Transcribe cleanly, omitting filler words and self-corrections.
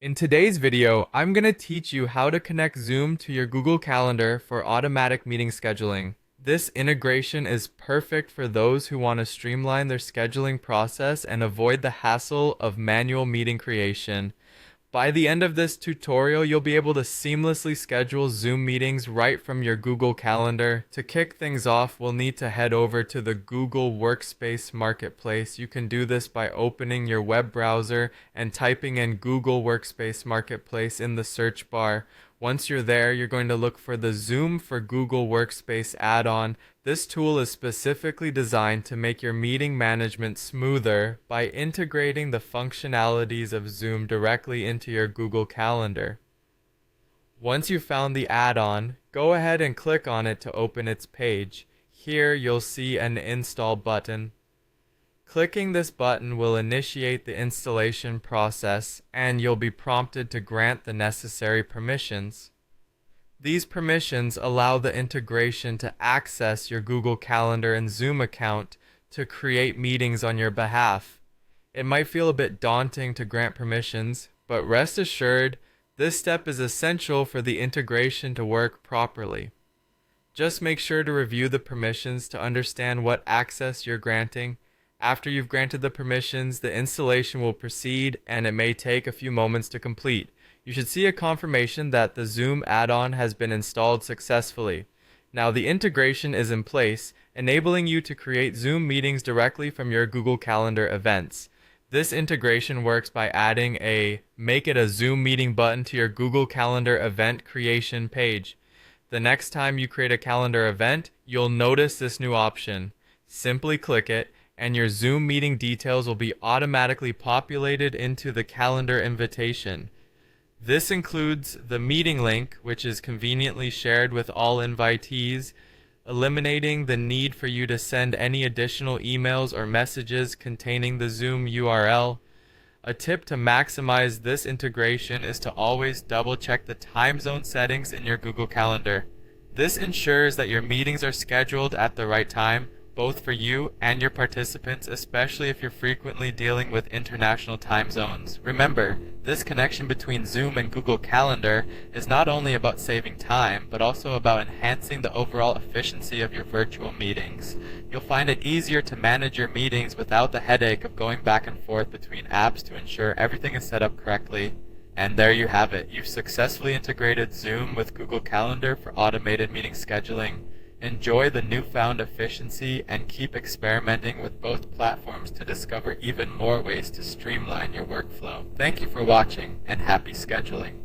In today's video, I'm going to teach you how to connect Zoom to your Google Calendar for automatic meeting scheduling. This integration is perfect for those who want to streamline their scheduling process and avoid the hassle of manual meeting creation. By the end of this tutorial, you'll be able to seamlessly schedule Zoom meetings right from your Google Calendar. To kick things off, we'll need to head over to the Google Workspace Marketplace. You can do this by opening your web browser and typing in Google Workspace Marketplace in the search bar. Once you're there, you're going to look for the Zoom for Google Workspace add-on. This tool is specifically designed to make your meeting management smoother by integrating the functionalities of Zoom directly into your Google Calendar. Once you've found the add-on, go ahead and click on it to open its page. Here you'll see an install button. Clicking this button will initiate the installation process, and you'll be prompted to grant the necessary permissions. These permissions allow the integration to access your Google Calendar and Zoom account to create meetings on your behalf. It might feel a bit daunting to grant permissions, but rest assured, this step is essential for the integration to work properly. Just make sure to review the permissions to understand what access you're granting. After you've granted the permissions, the installation will proceed, and it may take a few moments to complete. You should see a confirmation that the Zoom add-on has been installed successfully. Now the integration is in place, enabling you to create Zoom meetings directly from your Google Calendar events. This integration works by adding a Make it a Zoom meeting button to your Google Calendar event creation page. The next time you create a calendar event, you'll notice this new option. Simply click it, and your Zoom meeting details will be automatically populated into the calendar invitation. This includes the meeting link, which is conveniently shared with all invitees, eliminating the need for you to send any additional emails or messages containing the Zoom URL. A tip to maximize this integration is to always double-check the time zone settings in your Google Calendar. This ensures that your meetings are scheduled at the right time, both for you and your participants, especially if you're frequently dealing with international time zones. Remember, this connection between Zoom and Google Calendar is not only about saving time, but also about enhancing the overall efficiency of your virtual meetings. You'll find it easier to manage your meetings without the headache of going back and forth between apps to ensure everything is set up correctly. And there you have it. You've successfully integrated Zoom with Google Calendar for automated meeting scheduling. Enjoy the newfound efficiency and keep experimenting with both platforms to discover even more ways to streamline your workflow. Thank you for watching, and happy scheduling.